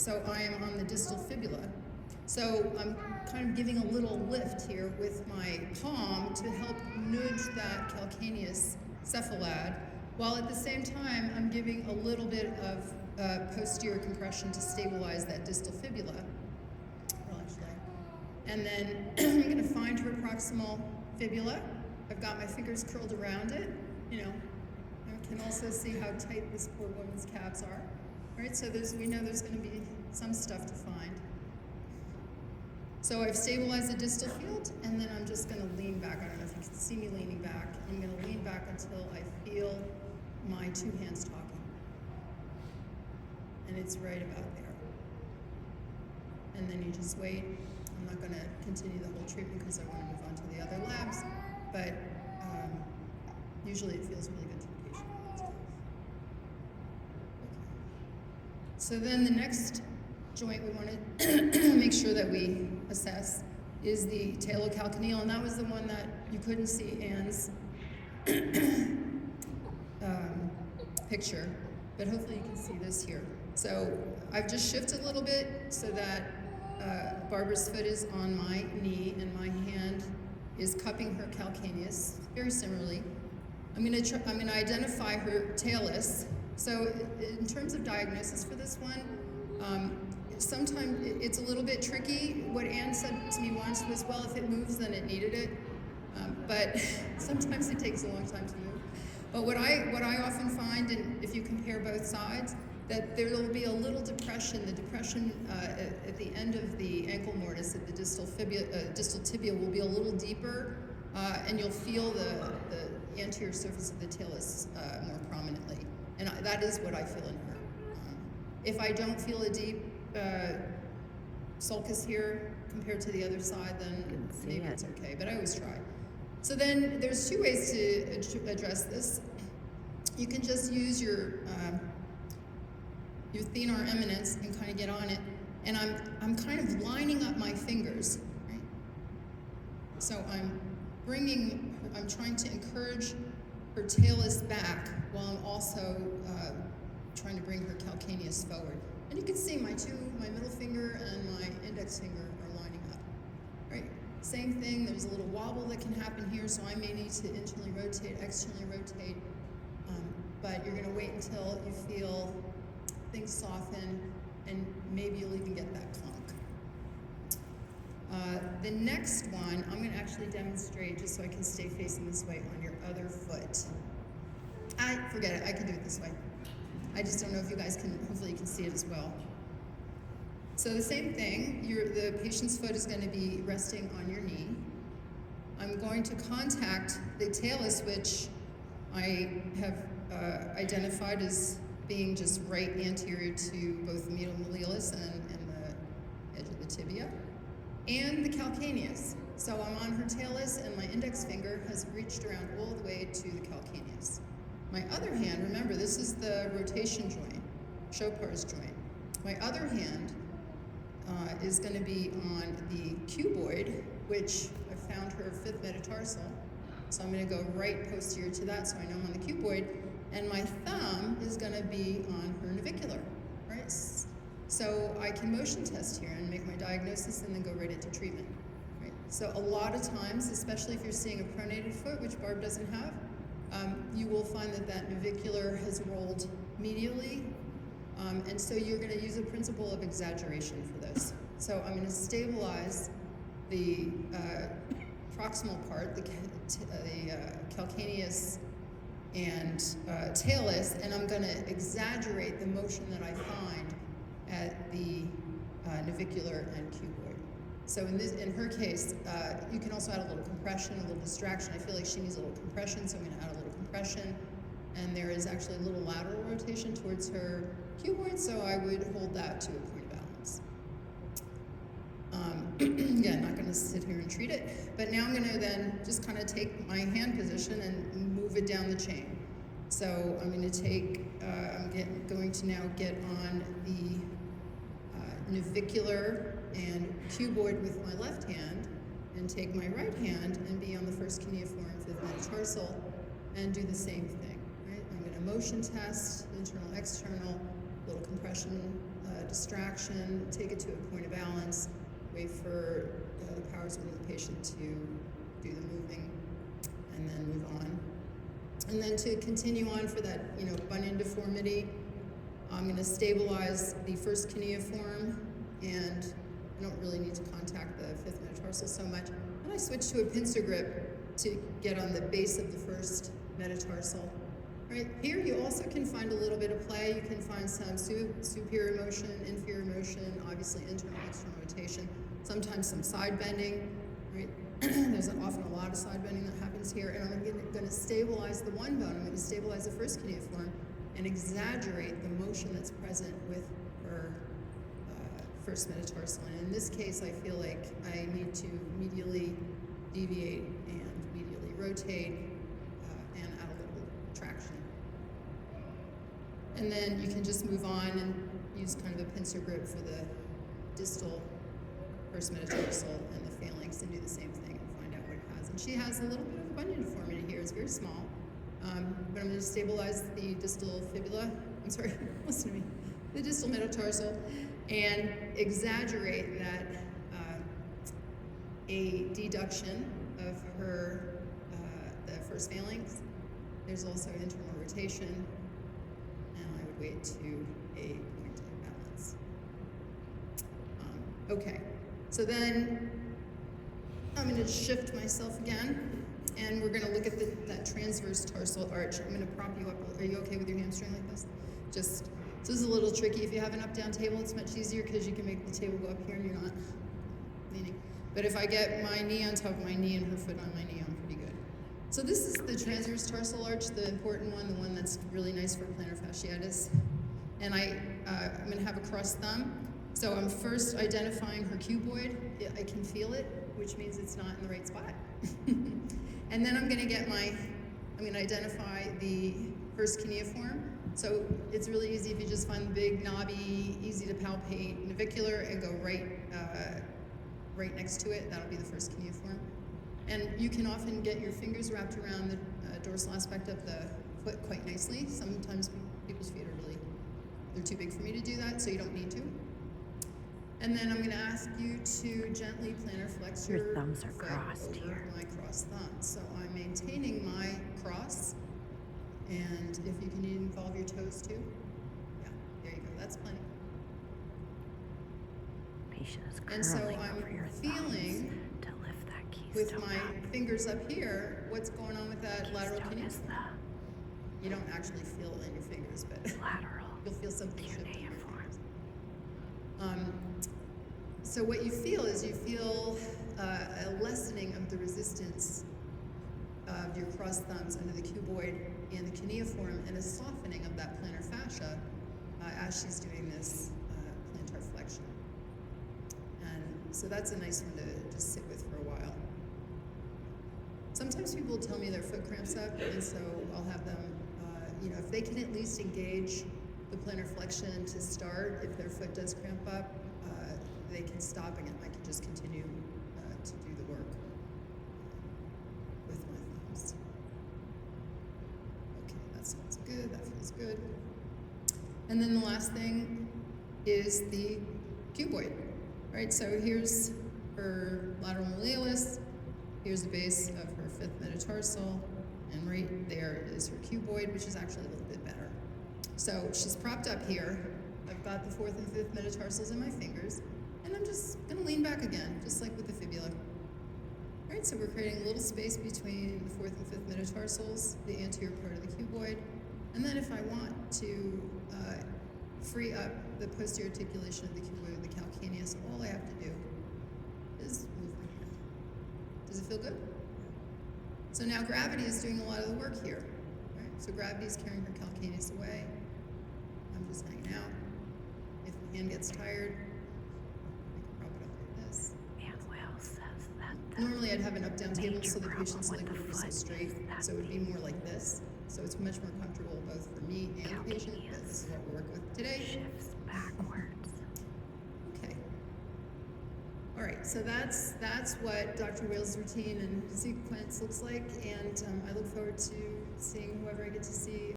So I am on the distal fibula. So I'm kind of giving a little lift here with my palm to help nudge that calcaneus cephalad, while at the same time I'm giving a little bit of posterior compression to stabilize that distal fibula. Well, actually. And then I'm going to find her proximal fibula. I've got my fingers curled around it. You know, I can also see how tight this poor woman's calves are. All right, so we know there's going to be some stuff to find. So I've stabilized the distal field, and then I'm just going to lean back. I don't know if you can see me leaning back. I'm going to lean back until I feel my two hands talking. And it's right about there. And then you just wait. I'm not going to continue the whole treatment because I want to move on to the other labs, but usually it feels really good to the patient. So then the next joint we want to make sure that we assess is the talocalcaneal, and that was the one that you couldn't see Anne's picture, but hopefully you can see this here. So I've just shifted a little bit so that Barbara's foot is on my knee and my hand is cupping her calcaneus. Very similarly, I'm going to identify her talus. So in terms of diagnosis for this one, sometimes it's a little bit tricky. What Anne said to me once was, well, if it moves, then it needed it. But sometimes it takes a long time to move. But what I often find, and if you compare both sides, that there will be a little depression. The depression at the end of the ankle mortise at the distal tibia will be a little deeper, and you'll feel the anterior surface of the talus more prominently. And that is what I feel in her. If I don't feel a deep sulcus here compared to the other side, then maybe it's okay, but I always try. So then there's two ways to address this. You can just use your thenar eminence and kind of get on it, and I'm kind of lining up my fingers, right? So I'm trying to encourage her talus back while I'm also trying to bring her calcaneus forward. And you can see my middle finger and my index finger are lining up, right? Same thing, there's a little wobble that can happen here, so I may need to internally rotate, externally rotate, but you're gonna wait until you feel things soften, and maybe you'll even get that clunk. The next one, I'm gonna actually demonstrate just so I can stay facing this way on your other foot. Forget it, I can do it this way. I just don't know if you guys can, hopefully you can see it as well. So the same thing, the patient's foot is going to be resting on your knee. I'm going to contact the talus, which I have identified as being just right anterior to both the medial malleolus and the edge of the tibia, and the calcaneus. So I'm on her talus, and my index finger has reached around all the way to the calcaneus. My other hand, remember, this is the rotation joint, Chopard's joint. My other hand is going to be on the cuboid, which I found her fifth metatarsal. So I'm going to go right posterior to that, so I know I'm on the cuboid. And my thumb is going to be on her navicular, right? So I can motion test here and make my diagnosis and then go right into treatment, right? So a lot of times, especially if you're seeing a pronated foot, which Barb doesn't have, you will find that navicular has rolled medially, and so you're going to use a principle of exaggeration for this. So I'm going to stabilize the proximal part, the calcaneus and talus, and I'm going to exaggerate the motion that I find at the navicular and cuboid. So in her case, you can also add a little compression, a little distraction. I feel like she needs a little compression, so I'm going to add a little compression. And there is actually a little lateral rotation towards her cuboid, so I would hold that to a point of balance. Again, not going to sit here and treat it, but now I'm going to then just kind of take my hand position and move it down the chain. So I'm going to take, going to now get on the navicular and cuboid with my left hand, and take my right hand and be on the first cuneiform, fifth metatarsal, and do the same thing, right? I'm going to motion test, internal, external, little compression distraction, take it to a point of balance, wait for the powers within the patient to do the moving, and then move on. And then to continue on for that, bunion deformity, I'm going to stabilize the first cuneiform, and I don't really need to contact the fifth metatarsal so much. And I switch to a pincer grip to get on the base of the first metatarsal. Right here, you also can find a little bit of play. You can find some superior motion, inferior motion, obviously internal, external rotation, sometimes some side bending. Right? There's often a lot of side bending that happens here, and I'm going to stabilize the one bone. I'm going to stabilize the first cuneiform and exaggerate the motion that's present with her first metatarsal. And in this case, I feel like I need to medially deviate and medially rotate and add a little traction. And then you can just move on and use kind of a pincer grip for the distal first metatarsal and the phalanx and do the same thing and find out what it has. And she has a little bit of a bunion deformity here. It's very small. But I'm going to stabilize the distal fibula. I'm sorry, listen to me. The distal metatarsal, and exaggerate that a deduction of her the first phalanx. There's also internal rotation, and I would wait to a point of balance. Okay, so then I'm going to shift myself again, and we're going to look at that transverse tarsal arch. I'm going to prop you up. Are you okay with your hamstring like this? So this is a little tricky. If you have an up-down table, it's much easier because you can make the table go up here and you're not leaning. But if I get my knee on top of my knee and her foot on my knee, I'm pretty good. So this is the transverse tarsal arch, the important one, the one that's really nice for plantar fasciitis. And I'm going to have a cross thumb. So I'm first identifying her cuboid. I can feel it, which means it's not in the right spot. And then I'm going to identify the first cuneiform. So it's really easy if you just find the big, knobby, easy to palpate navicular and go right next to it. That'll be the first cuneiform. And you can often get your fingers wrapped around the dorsal aspect of the foot quite nicely. Sometimes people's feet they're too big for me to do that, so you don't need to. And then I'm going to ask you to gently plantar flex your thumbs are foot crossed over here. my crossed thumb. So I'm maintaining my cross. And if you can involve your toes too. Yeah, there you go. That's plenty. Patient is And so curling I'm over your feeling thumbs to lift that keystone with my up. fingers up here, what's going on with that lateral Keystone is cuneiform? You don't actually feel it in your fingers, but the lateral you'll feel something shift in your cuneiform. fingers. So what you feel is a lessening of the resistance of your crossed thumbs under the cuboid and the cuneiform, and a softening of that plantar fascia as she's doing this plantar flexion. And so that's a nice one to just sit with for a while. Sometimes people tell me their foot cramps up, and so I'll have them, if they can at least engage the plantar flexion to start, if their foot does cramp up, they can stop and I can just continue to do the work with my thumbs. Okay, that sounds good, that feels good. And then the last thing is the cuboid, right? So here's her lateral malleolus, here's the base of her fifth metatarsal, and right there is her cuboid, which is actually a little bit better. So she's propped up here. I've got the fourth and fifth metatarsals in my fingers, and I'm just gonna lean back again, just like with the fibula. All right, so we're creating a little space between the fourth and fifth metatarsals, the anterior part of the cuboid, and then if I want to free up the posterior articulation of the cuboid, the calcaneus, all I have to do is move my hand. Does it feel good? So now gravity is doing a lot of the work here, right? So gravity is carrying her calcaneus away. I'm just hanging out. If my hand gets tired, I can prop it up like this. Manuel says that Normally I'd have an up-down table so the problem patient's with leg the would be so foot straight, is that so it would be more like this. So it's much more comfortable both for me and the patient, but this is what we're working with today. shifts backwards. Okay. All right, so that's what Dr. Wales' routine and sequence looks like, and I look forward to seeing whoever I get to see